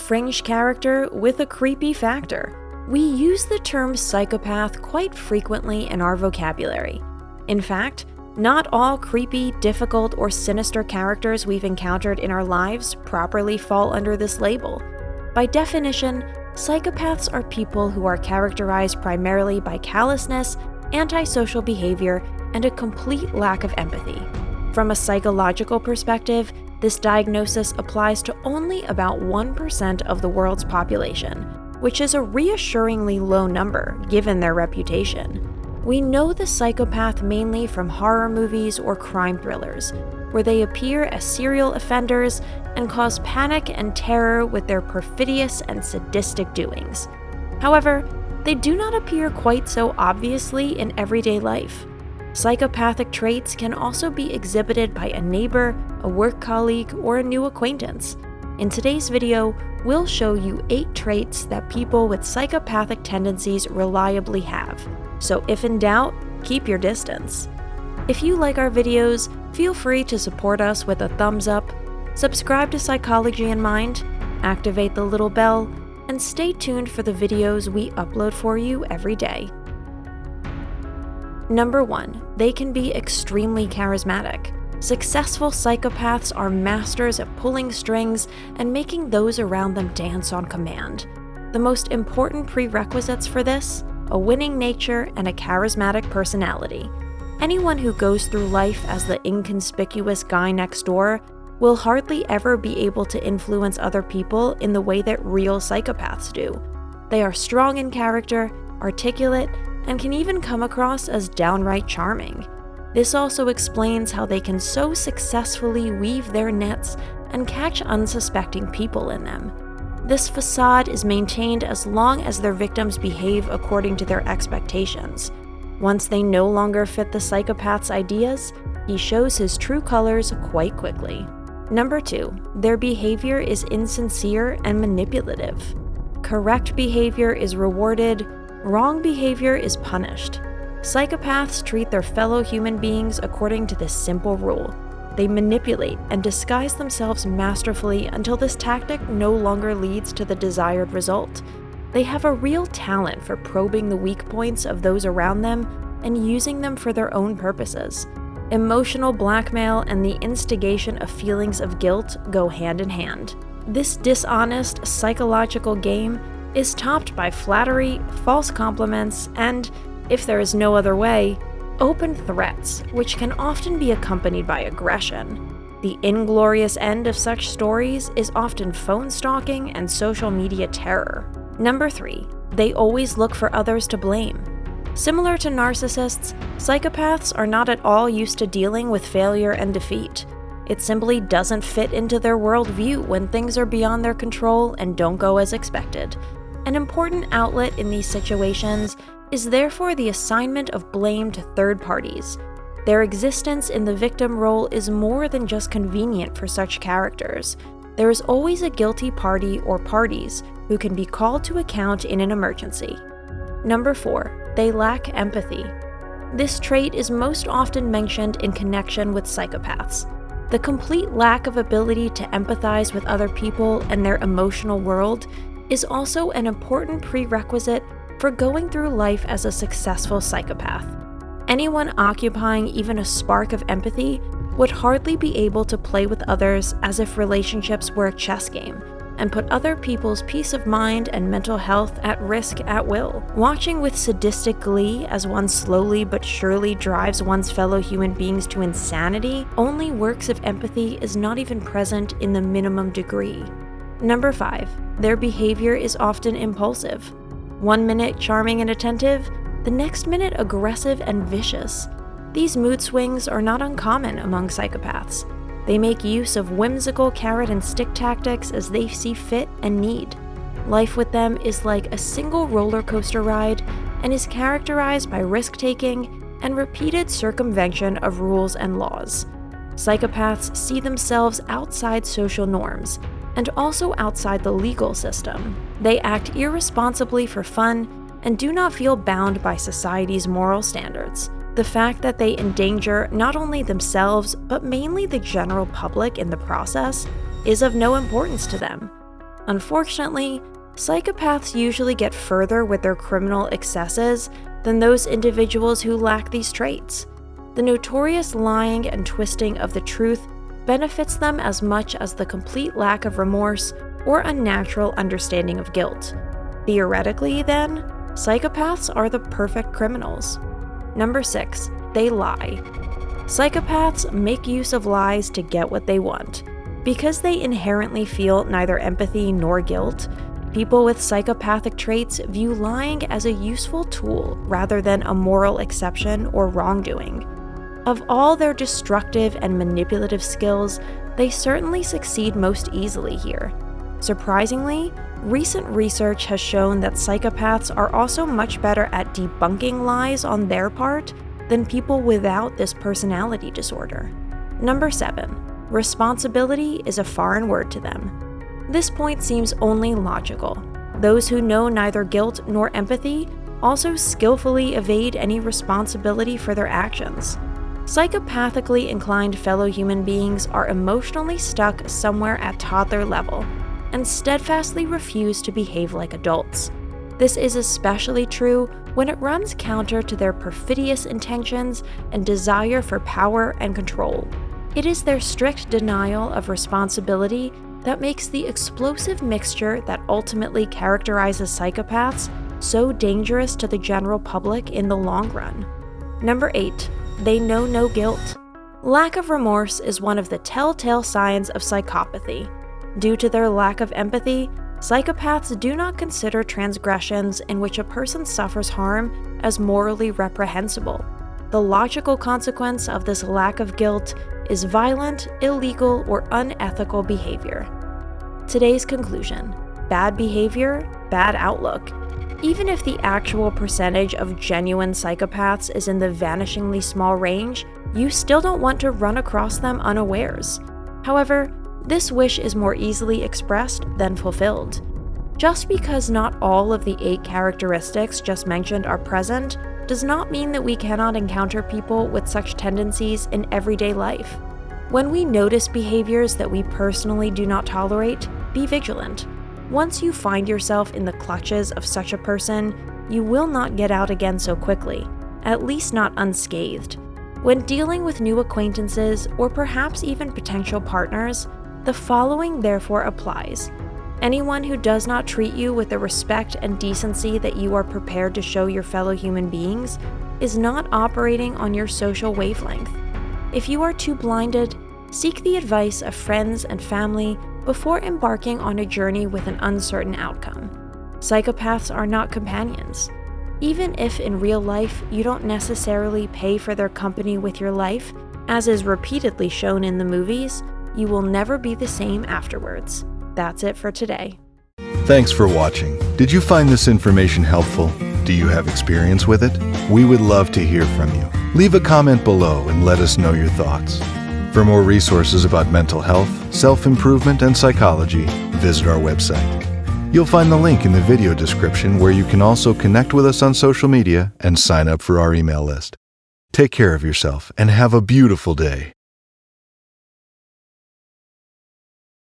fringe character with a creepy factor. We use the term psychopath quite frequently in our vocabulary. In fact, not all creepy, difficult, or sinister characters we've encountered in our lives properly fall under this label. By definition, psychopaths are people who are characterized primarily by callousness, antisocial behavior, and a complete lack of empathy. From a psychological perspective, this diagnosis applies to only about 1% of the world's population, which is a reassuringly low number given their reputation. We know the psychopath mainly from horror movies or crime thrillers, where they appear as serial offenders and cause panic and terror with their perfidious and sadistic doings. However, they do not appear quite so obviously in everyday life. Psychopathic traits can also be exhibited by a neighbor, a work colleague, or a new acquaintance. In today's video, we'll show you 8 traits that people with psychopathic tendencies reliably have. So if in doubt, keep your distance. If you like our videos, feel free to support us with a thumbs up, subscribe to Psychology in Mind, activate the little bell, and stay tuned for the videos we upload for you every day. Number 1, they can be extremely charismatic. Successful psychopaths are masters at pulling strings and making those around them dance on command. The most important prerequisites for this: a winning nature and a charismatic personality. Anyone who goes through life as the inconspicuous guy next door will hardly ever be able to influence other people in the way that real psychopaths do. They are strong in character, articulate, and can even come across as downright charming. This also explains how they can so successfully weave their nets and catch unsuspecting people in them. This facade is maintained as long as their victims behave according to their expectations. Once they no longer fit the psychopath's ideas, he shows his true colors quite quickly. Number 2, their behavior is insincere and manipulative. Correct behavior is rewarded, wrong behavior is punished. Psychopaths treat their fellow human beings according to this simple rule. They manipulate and disguise themselves masterfully until this tactic no longer leads to the desired result. They have a real talent for probing the weak points of those around them and using them for their own purposes. Emotional blackmail and the instigation of feelings of guilt go hand in hand. This dishonest psychological game is topped by flattery, false compliments, and, if there is no other way, open threats, which can often be accompanied by aggression. The inglorious end of such stories is often phone stalking and social media terror. Number 3, they always look for others to blame. Similar to narcissists, psychopaths are not at all used to dealing with failure and defeat. It simply doesn't fit into their worldview when things are beyond their control and don't go as expected. An important outlet in these situations is therefore the assignment of blame to third parties. Their existence in the victim role is more than just convenient for such characters. There is always a guilty party or parties who can be called to account in an emergency. Number 4, they lack empathy. This trait is most often mentioned in connection with psychopaths. The complete lack of ability to empathize with other people and their emotional world is also an important prerequisite for going through life as a successful psychopath. Anyone occupying even a spark of empathy would hardly be able to play with others as if relationships were a chess game, and put other people's peace of mind and mental health at risk at will. Watching with sadistic glee as one slowly but surely drives one's fellow human beings to insanity only works if empathy is not even present in the minimum degree. Number 5, their behavior is often impulsive. 1 minute charming and attentive, the next minute aggressive and vicious. These mood swings are not uncommon among psychopaths. They make use of whimsical carrot and stick tactics as they see fit and need. Life with them is like a single roller coaster ride and is characterized by risk-taking and repeated circumvention of rules and laws. Psychopaths see themselves outside social norms and also outside the legal system. They act irresponsibly for fun and do not feel bound by society's moral standards. The fact that they endanger not only themselves, but mainly the general public in the process, is of no importance to them. Unfortunately, psychopaths usually get further with their criminal excesses than those individuals who lack these traits. The notorious lying and twisting of the truth benefits them as much as the complete lack of remorse or unnatural understanding of guilt. Theoretically, then, psychopaths are the perfect criminals. Number 6, they lie. Psychopaths make use of lies to get what they want. Because they inherently feel neither empathy nor guilt, people with psychopathic traits view lying as a useful tool rather than a moral exception or wrongdoing. Of all their destructive and manipulative skills, they certainly succeed most easily here. Surprisingly, recent research has shown that psychopaths are also much better at debunking lies on their part than people without this personality disorder. Number 7, responsibility is a foreign word to them. This point seems only logical. Those who know neither guilt nor empathy also skillfully evade any responsibility for their actions. Psychopathically inclined fellow human beings are emotionally stuck somewhere at toddler level and steadfastly refuse to behave like adults. This is especially true when it runs counter to their perfidious intentions and desire for power and control. It is their strict denial of responsibility that makes the explosive mixture that ultimately characterizes psychopaths so dangerous to the general public in the long run. Number 8, they know no guilt. Lack of remorse is one of the telltale signs of psychopathy. Due to their lack of empathy, psychopaths do not consider transgressions in which a person suffers harm as morally reprehensible. The logical consequence of this lack of guilt is violent, illegal, or unethical behavior. Today's conclusion: bad behavior, bad outlook. Even if the actual percentage of genuine psychopaths is in the vanishingly small range, you still don't want to run across them unawares. However, this wish is more easily expressed than fulfilled. Just because not all of the 8 characteristics just mentioned are present does not mean that we cannot encounter people with such tendencies in everyday life. When we notice behaviors that we personally do not tolerate, be vigilant. Once you find yourself in the clutches of such a person, you will not get out again so quickly, at least not unscathed. When dealing with new acquaintances or perhaps even potential partners, the following therefore applies. Anyone who does not treat you with the respect and decency that you are prepared to show your fellow human beings is not operating on your social wavelength. If you are too blinded, seek the advice of friends and family before embarking on a journey with an uncertain outcome. Psychopaths are not companions. Even if in real life you don't necessarily pay for their company with your life, as is repeatedly shown in the movies, you will never be the same afterwards. That's it for today. Thanks for watching. Did you find this information helpful? Do you have experience with it? We would love to hear from you. Leave a comment below and let us know your thoughts. For more resources about mental health, self-improvement, and psychology, visit our website. You'll find the link in the video description where you can also connect with us on social media and sign up for our email list. Take care of yourself and have a beautiful day.